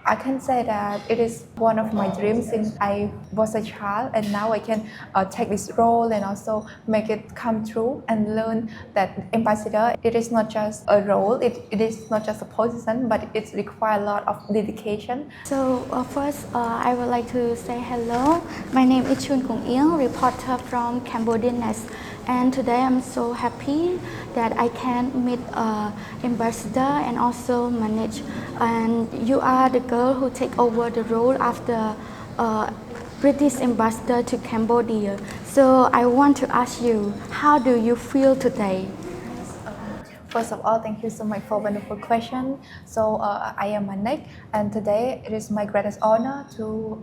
I can say that it is one of my dreams since I was a child, and now I can take this role and also make it come true and learn that ambassador, it is not just a role, it is not just a position, but it requires a lot of dedication. So first, I would like to say hello. My name is Yieng, reporter from Cambodianess. And today I'm so happy that I can meet ambassador and also Manich. And you are the girl who take over the role after British ambassador to Cambodia. So I want to ask you, how do you feel today? First of all, thank you so much for a wonderful question. So I am Manich, and today it is my greatest honor to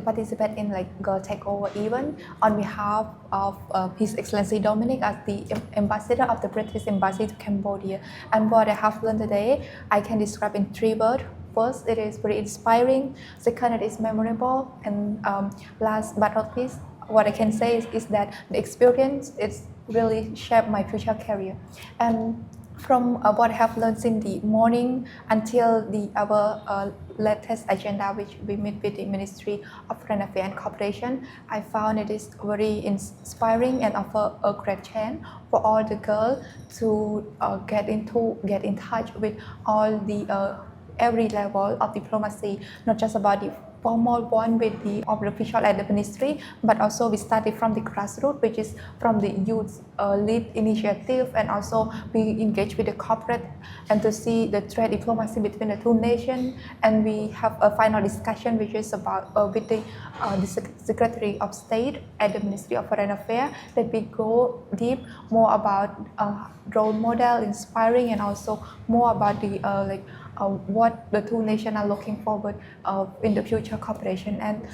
participate in Girl Takeover event on behalf of His Excellency Dominic as the ambassador of the British Embassy to Cambodia. And what I have learned today, I can describe in 3 words. First, it is very inspiring. Second, it is memorable. And last but not least, what I can say is that the experience is really shaped my future career. And from what I have learned in the morning until our latest agenda, which we meet with the Ministry of Foreign Affairs and Cooperation, I found it is very inspiring and offer a great chance for all the girls to get in touch with all the every level of diplomacy, not just about the formal one with the official at the ministry, but also we started from the grassroots, which is from the youth lead initiative, and also we engage with the corporate and to see the trade diplomacy between the 2 nations. And we have a final discussion which is about with the Secretary of State at the Ministry of Foreign Affairs, that we go deep more about role model, inspiring, and also more about the what the 2 nations are looking forward in the future cooperation. And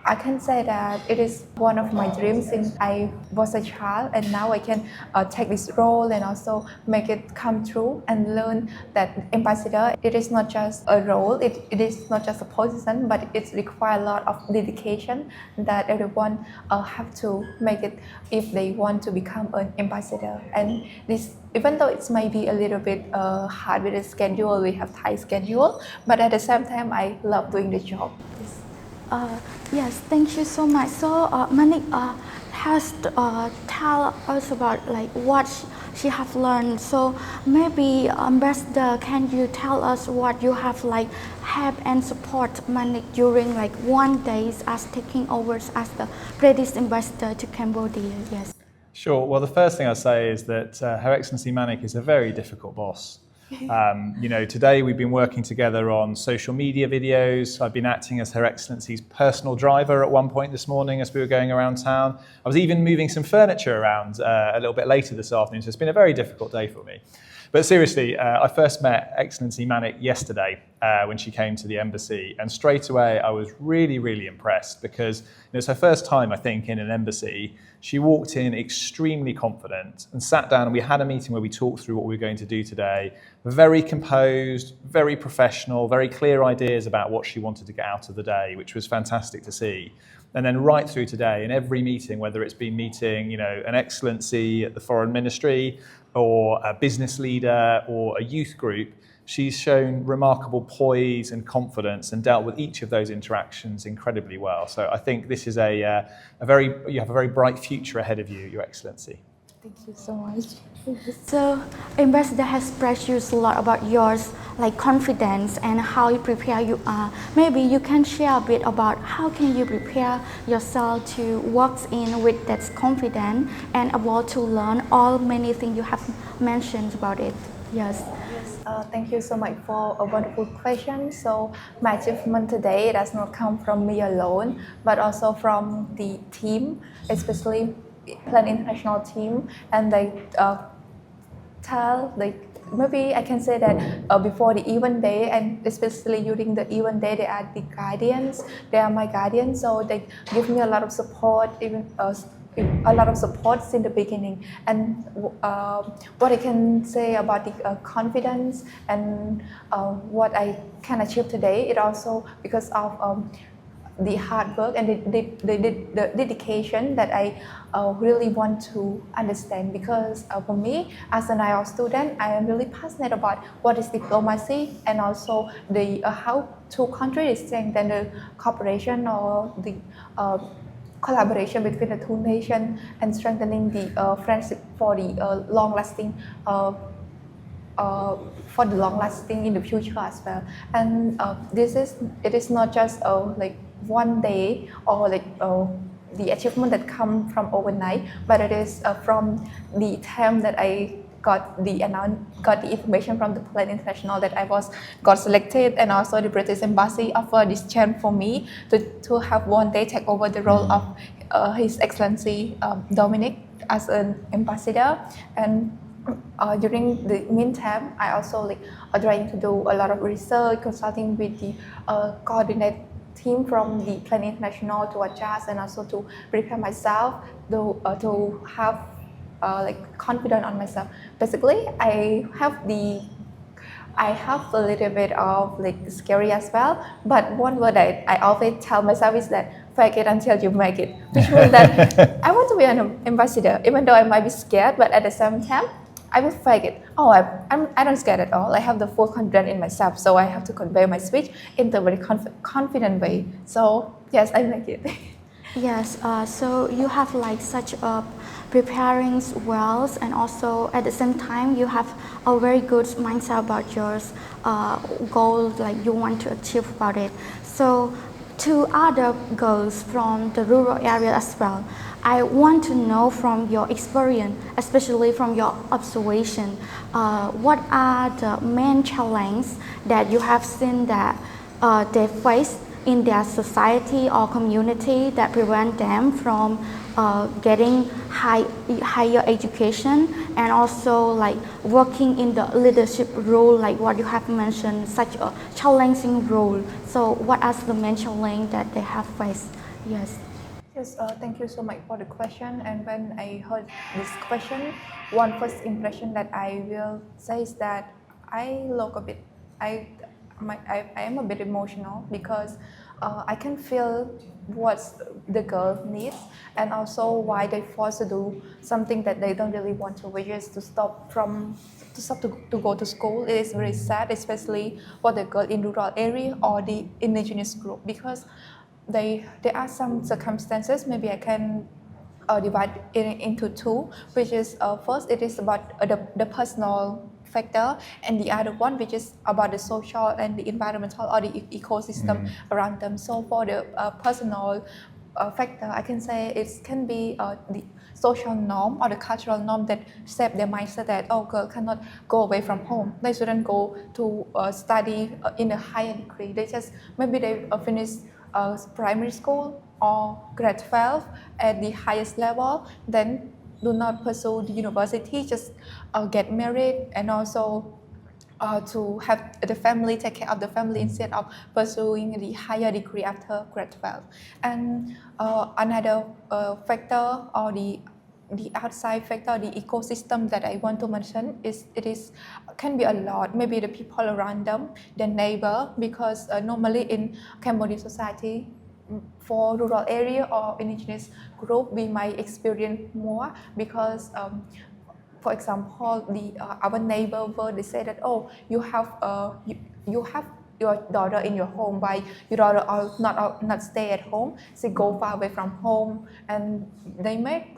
I can say that it is one of my dreams since I was a child, and now I can take this role and also make it come true and learn that ambassador, it is not just a role, it is not just a position, but it requires a lot of dedication that everyone have to make it if they want to become an ambassador. And this, even though it might be a little bit hard with the schedule, we have tight schedule, but at the same time, I love doing the job. Yes, thank you so much. So Manich has tell us about what she have learned. So maybe ambassador, can you tell us what you have help and support Manich during 1 day as taking over as the British ambassador to Cambodia? Yes. Sure. Well, the first thing I'd say is that Her Excellency Manich is a very difficult boss. Today we've been working together on social media videos. I've been acting as Her Excellency's personal driver at one point this morning as we were going around town. I was even moving some furniture around a little bit later this afternoon, so it's been a very difficult day for me. But seriously, I first met Excellency Manich yesterday when she came to the embassy, and straight away I was really, really impressed because it's her first time, I think, in an embassy. She walked in extremely confident and sat down, and we had a meeting where we talked through what we were going to do today. Very composed, very professional, very clear ideas about what she wanted to get out of the day, which was fantastic to see. And then right through today, in every meeting, whether it's been meeting an excellency at the foreign ministry or a business leader or a youth group, she's shown remarkable poise and confidence and dealt with each of those interactions incredibly well. So I think this is you have a very bright future ahead of you, Your Excellency. Thank you so much. So ambassador has pressed a lot about yours, confidence and how you prepare you are. Maybe you can share a bit about how can you prepare yourself to walk in with that confidence and able to learn all many things you have mentioned about it. Yes. Thank you so much for a wonderful question. So my achievement today does not come from me alone, but also from the team, especially Plan International team, and they maybe I can say that before the event day, and especially during the event day, they are the guardians. They are my guardians, so they give me a lot of support, even a lot of support in the beginning. And what I can say about the confidence and what I can achieve today, it also because of the hard work and the dedication that I really want to understand, because for me as an IELTS student, I am really passionate about what is diplomacy and also the how two countries strengthen the cooperation or the collaboration between the two nations and strengthening the friendship for the long-lasting in the future as well. And it is not just like one day or like the achievement that come from overnight, but it is from the time that I got the information from the PLAN International that I got selected, and also the British Embassy offered this chance for me to have one day take over the role of His Excellency Dominic as an ambassador. And during the meantime, I also trying to do a lot of research, consulting with the coordinate team from the PLAN International to adjust and also to prepare myself to have confidence on myself. Basically, I have a little bit of scary as well, but one word I always tell myself is that fake it until you make it, which means that I want to be an ambassador, even though I might be scared, but at the same time, I will fake it. I don't scared at all. I have the full confidence in myself, so I have to convey my speech in a very confident way. So yes, I make it. Yes, so you have such a preparing well, and also at the same time you have a very good mindset about your goal, you want to achieve about it. So to other girls from the rural area as well, I want to know from your experience, especially from your observation, what are the main challenges that you have seen that they face in their society or community that prevent them from getting higher education, and also working in the leadership role, like what you have mentioned, such a challenging role. So what are the main challenges that they have faced? Yes. Yes, thank you so much for the question. And when I heard this question, one first impression that I will say is that I look a bit, I am a bit emotional, because I can feel what the girl needs, and also why they forced to do something that they don't really want to, which is to stop to go to school. It is very sad, especially for the girl in rural area or the indigenous group, because there are some circumstances. Maybe I can divide it into two, which is first it is about the personal factor, and the other one which is about the social and the environmental or the ecosystem around them. So for the personal factor, I can say it can be the social norm or the cultural norm that shape their mindset that girl cannot go away from home. They shouldn't go to study in a higher degree. Maybe they finish primary school or grade 12 at the highest level, then do not pursue the university, just get married, and also to have the family, take care of the family instead of pursuing the higher degree after grade 12. And another factor, or the outside factor, the ecosystem that I want to mention can be a lot. Maybe the people around them, their neighbor, because normally in Cambodian society, for rural area or indigenous group, we might experience more, because for example, our neighbor they say that you have your daughter in your home, why your daughter not stay at home, she go far away from home, and they may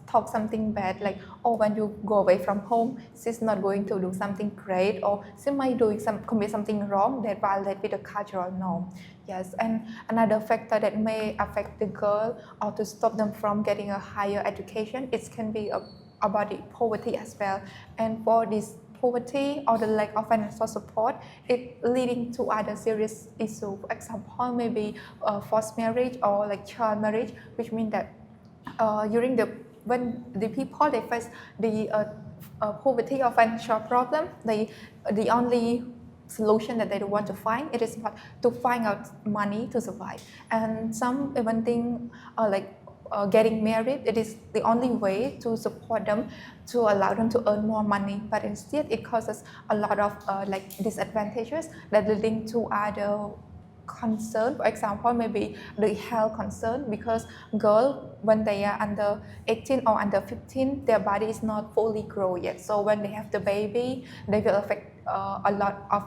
talk something bad like, when you go away from home, she's not going to do something great, or she might commit something wrong that violate with the cultural norm. Yes, and another factor that may affect the girl or to stop them from getting a higher education, it can be about the poverty as well. And for this poverty or the lack of financial support, it leading to other serious issues. For example, maybe forced marriage or child marriage, which means that when the people they face the poverty or financial problem, the only solution that they want to find, it is about to find out money to survive. And some even think getting married, it is the only way to support them, to allow them to earn more money, but instead it causes a lot of disadvantages that leading to other concern. For example, maybe the health concern, because girls, when they are under 18 or under 15, their body is not fully grown yet. So when they have the baby, they will affect a lot of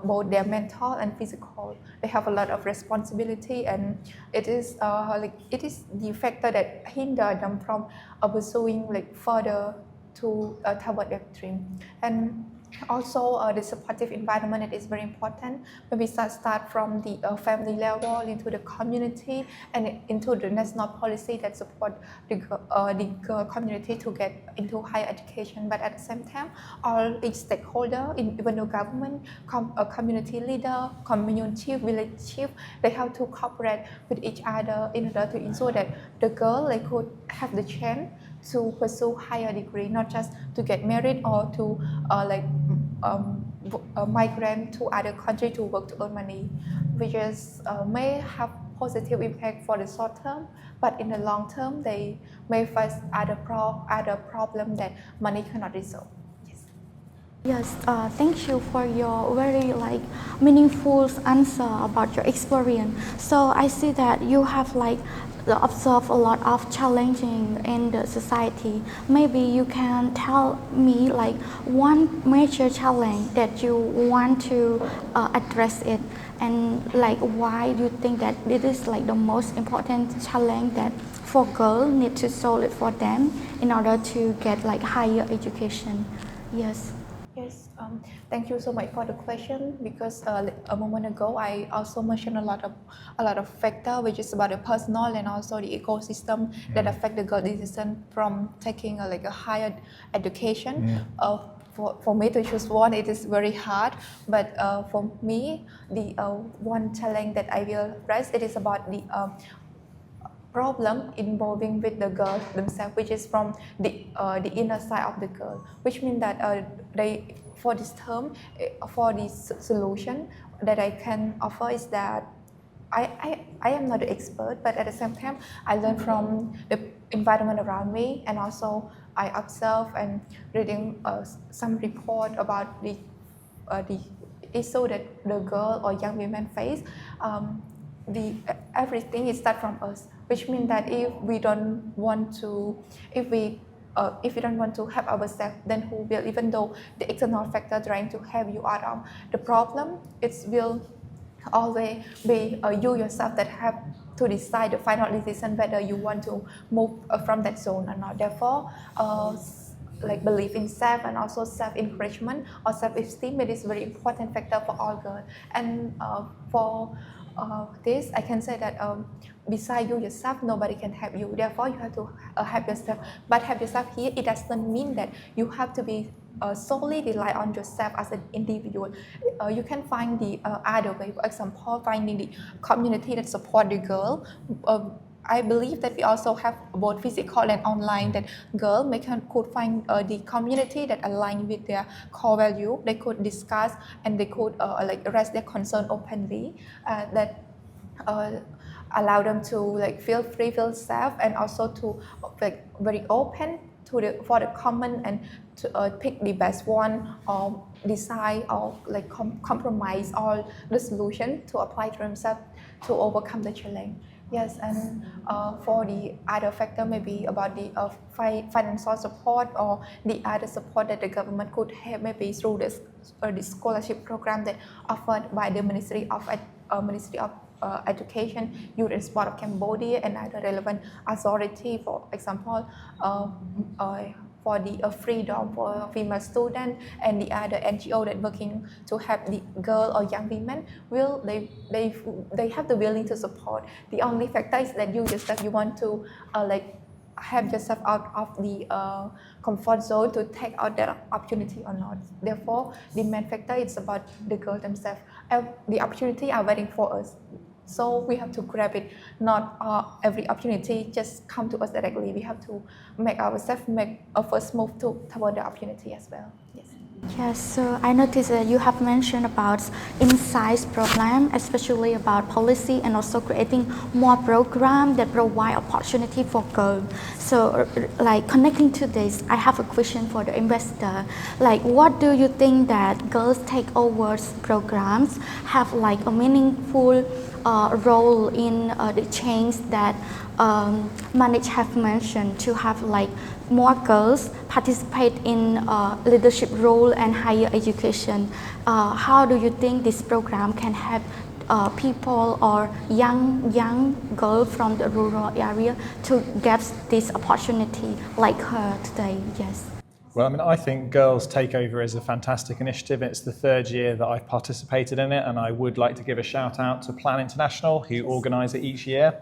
both their mental and physical. They have a lot of responsibility, and it is the factor that hinder them from pursuing further to toward their dream. And also the supportive environment, it is very important. When we start from the family level into the community and into the national policy that support the girl community to get into higher education. But at the same time, all each stakeholder, even the government, community leader, community chief, village chief, they have to cooperate with each other in order to ensure that the girl could have the chance to pursue higher degree, not just to get married or to migrate to other country to work to earn money, which may have positive impact for the short term, but in the long term they may face other problem that money cannot resolve. Yes, thank you for your very meaningful answer about your experience. So I see that you have observed a lot of challenging in the society. Maybe you can tell me one major challenge that you want to address it, and why do you think that it is the most important challenge that for girls need to solve it for them in order to get higher education? Yes. Yes, thank you so much for the question, because a moment ago I also mentioned a lot of factors, which is about the personal and also the ecosystem that affect the girl decision from taking a higher education. For me to choose one, it is very hard, but for me, the one challenge that I will raise, it is about the problem involving with the girl themselves, which is from the inner side of the girl, which means that they, for this term, for this solution that I can offer is that I am not an expert, but at the same time I learn from the environment around me, and also I observe and reading some report about the issue that the girl or young women face. Everything is start from us, which means that if we don't want to help ourselves, then who will? Even though the external factor trying to help you out of the problem, it will always be you yourself that have to decide the final decision whether you want to move from that zone or not. Therefore, belief in self and also self-encouragement or self-esteem, it is very important factor for all girls. And for this, I can say that beside you yourself, nobody can help you. Therefore, you have to help yourself. But help yourself here, it doesn't mean that you have to be solely rely on yourself as an individual. You can find the other way. For example, finding the community that support the girl. I believe that we also have both physical and online, that girls could find the community that align with their core value. They could discuss and they could raise their concern openly, that allow them to feel free, feel safe, and also to very open for the common, and to pick the best one or decide or compromise all the solution to apply to themselves to overcome the challenge. Yes, and for the other factor, maybe about the financial support or the other support that the government could have, maybe through the scholarship program that offered by the Ministry of Education, Youth and Sport of Cambodia, and other relevant authority. For example, for the freedom for female students and the other NGO that working to help the girl or young women, they have the willing to support. The only factor is that you yourself, you want to have yourself out of the comfort zone to take out that opportunity or not. Therefore, the main factor is about the girl themselves. The opportunity are waiting for us. So we have to grab it. Not every opportunity just come to us directly. We have to make ourselves make a first move toward the opportunity as well. Yes. Yes, so I noticed that you have mentioned about insights program, especially about policy and also creating more programs that provide opportunity for girls. So like connecting to this, I have a question for the investor. Like what do you think that girls takeovers programs have like a meaningful role in the change that Manich have mentioned to have like more girls participate in leadership role and higher education. How do you think this program can help people or young girls from the rural area to get this opportunity like her today? Yes. Well, I mean, I think Girls Takeover is a fantastic initiative. It's the third year that I've participated in it, and I would like to give a shout out to Plan International, who organise it each year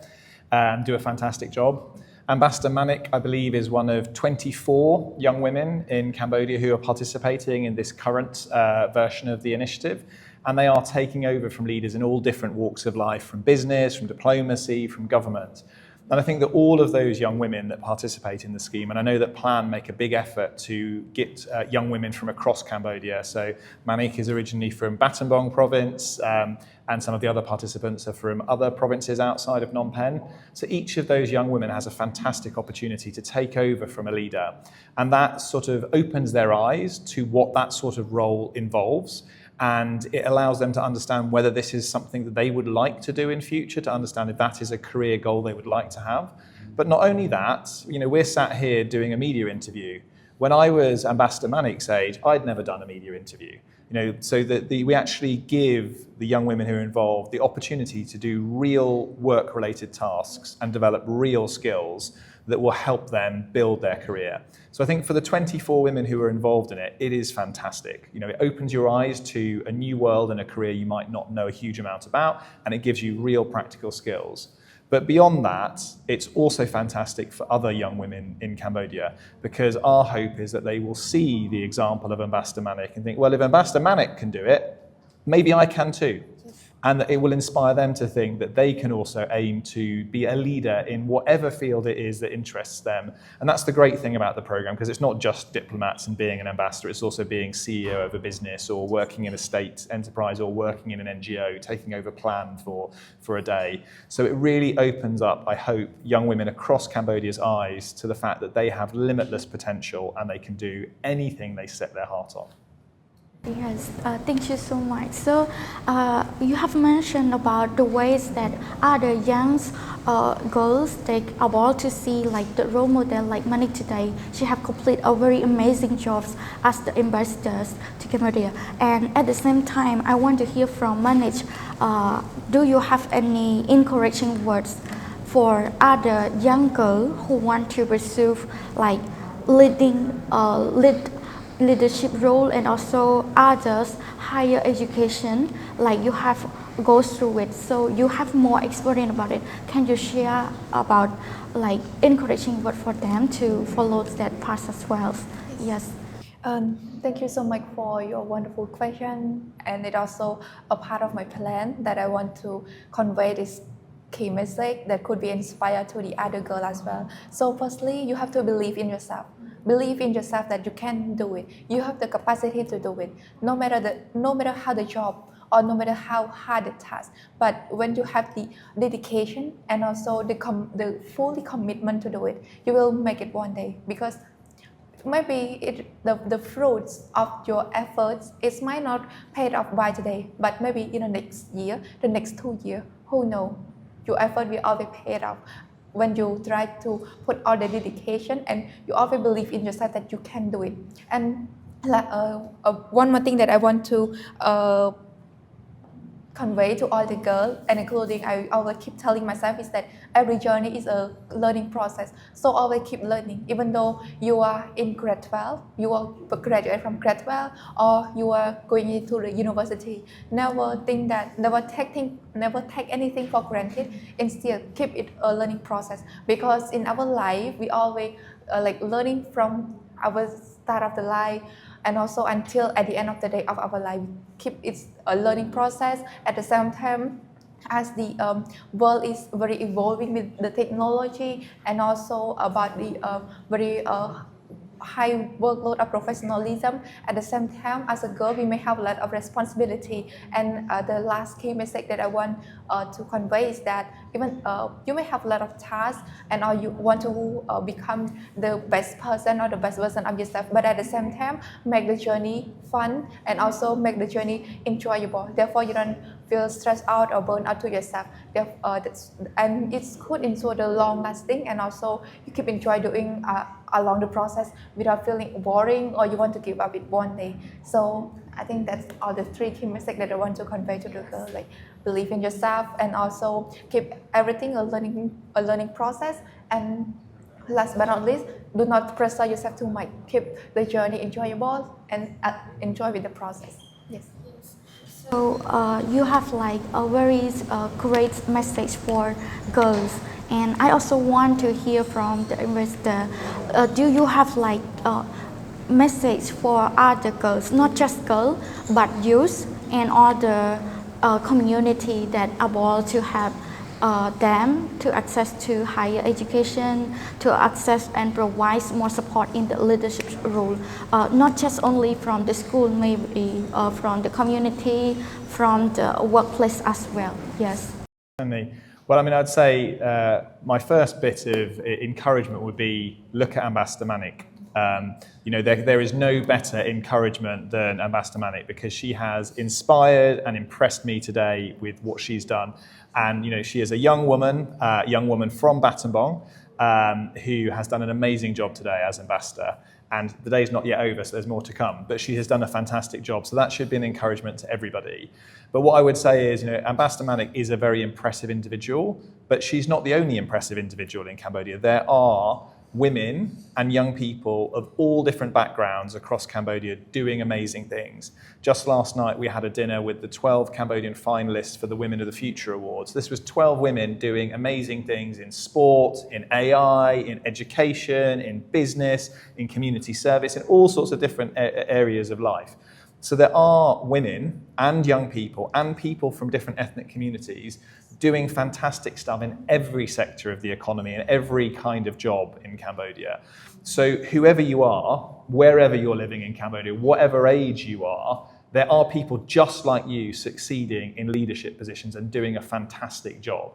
and do a fantastic job. Ambassador Manich, I believe, is one of 24 young women in Cambodia who are participating in this current version of the initiative. And they are taking over from leaders in all different walks of life, from business, from diplomacy, from government. And I think that all of those young women that participate in the scheme, and I know that Plan make a big effort to get young women from across Cambodia. So Manich is originally from Battambang Province, and some of the other participants are from other provinces outside of Phnom Penh. So each of those young women has a fantastic opportunity to take over from a leader. And that sort of opens their eyes to what that sort of role involves. And it allows them to understand whether this is something that they would like to do in future, to understand if that is a career goal they would like to have. But not only that, we're sat here doing a media interview. When I was Ambassador Manich's age, I'd never done a media interview. So that we actually give the young women who are involved the opportunity to do real work-related tasks and develop real skills that will help them build their career. So I think for the 24 women who are involved in it, it is fantastic. It opens your eyes to a new world and a career you might not know a huge amount about, and it gives you real practical skills. But beyond that, it's also fantastic for other young women in Cambodia, because our hope is that they will see the example of Ambassador Manich and think, well, if Ambassador Manich can do it, maybe I can too. And that it will inspire them to think that they can also aim to be a leader in whatever field it is that interests them. And that's the great thing about the program, because it's not just diplomats and being an ambassador, it's also being CEO of a business or working in a state enterprise or working in an NGO, taking over Plan for a day. So it really opens up, I hope, young women across Cambodia's eyes to the fact that they have limitless potential and they can do anything they set their heart on. Yes, thank you so much. So you have mentioned about the ways that other young girls take a ball to see like the role model like Manich today. She have completed a very amazing jobs as the ambassadors to Cambodia. And at the same time, I want to hear from Manich. Do you have any encouraging words for other young girls who want to pursue like leadership role and also others higher education, like you have go through it, so you have more experience about it? Can you share about like encouraging word for them to follow that path as well? Yes. Thank you so much for your wonderful question, and it's also a part of my plan that I want to convey this key message that could be inspired to the other girl as well. So firstly, you have to believe in yourself. Believe in yourself that you can do it. You have the capacity to do it, no matter how the job or no matter how hard the task. But when you have the dedication and also the fully commitment to do it, you will make it one day. Because maybe the fruits of your efforts, it might not pay off by today, but maybe in the next year, the next 2 years, who knows? Your effort will always pay off when you try to put all the dedication and you always believe in yourself that you can do it. And one more thing that I want to convey to all the girls, and including I always keep telling myself, is that every journey is a learning process. So always keep learning, even though you are in grade 12, you are graduate from grade 12, or you are going into the university. Never take anything for granted. Instead, keep it a learning process, because in our life we always learning from our start of the life, and also until at the end of the day of our life. Keep it a learning process. At the same time, as the world is very evolving with the technology, and also about the very high workload of professionalism. At the same time, as a girl, we may have a lot of responsibility. And the last key message that I want to convey is that even you may have a lot of tasks and or you want to become the best person or the best version of yourself, but at the same time, make the journey fun and also make the journey enjoyable. Therefore, you don't feel stressed out or burned out to yourself. And it's good into the long lasting, and also you keep enjoy doing along the process without feeling boring or you want to give up it one day. So I think that's all the three key messages that I want to convey to the girl, like believe in yourself and also keep everything a learning process. And last but not least, do not pressure yourself too much. Keep the journey enjoyable and enjoy with the process. Yes. So you have like a very great message for girls, and I also want to hear from the investor. Do you have like a message for other girls, not just girls, but youth and other community that are able to have them to access to higher education, to access and provide more support in the leadership role, not just only from the school, maybe from the community, from the workplace as well. Yes. Well, I mean, I'd say my first bit of encouragement would be look at Ambassador Manich. You know, there is no better encouragement than Ambassador Manich, because she has inspired and impressed me today with what she's done. And, you know, she is a young woman from Battambang who has done an amazing job today as ambassador. And the day's not yet over, so there's more to come. But she has done a fantastic job, so that should be an encouragement to everybody. But what I would say is, you know, Ambassador Manich is a very impressive individual, but she's not the only impressive individual in Cambodia. There are women and young people of all different backgrounds across Cambodia doing amazing things. Just last night we had a dinner with the 12 Cambodian finalists for the Women of the Future Awards. This was 12 women doing amazing things in sport, in AI, in education, in business, in community service, in all sorts of different areas of life. So there are women and young people and people from different ethnic communities doing fantastic stuff in every sector of the economy and every kind of job in Cambodia. So whoever you are, wherever you're living in Cambodia, whatever age you are, there are people just like you succeeding in leadership positions and doing a fantastic job.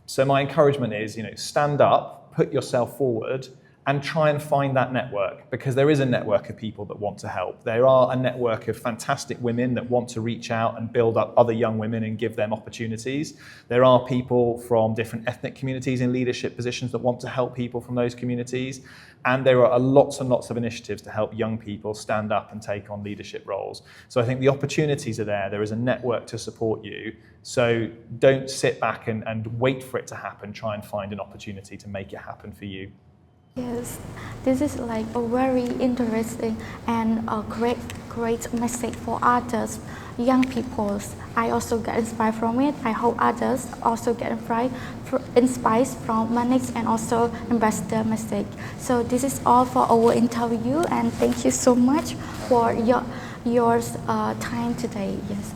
So my encouragement is, you know, stand up, put yourself forward, and try and find that network, because there is a network of people that want to help. There are a network of fantastic women that want to reach out and build up other young women and give them opportunities. There are people from different ethnic communities in leadership positions that want to help people from those communities. And there are lots and lots of initiatives to help young people stand up and take on leadership roles. So I think the opportunities are there. There is a network to support you. So don't sit back and wait for it to happen. Try and find an opportunity to make it happen for you. Yes, this is like a very interesting and a great message for others, young people. I also get inspired from it. I hope others also get inspired from Manich and also Ambassador message. So this is all for our interview, and thank you so much for your time today. Yes.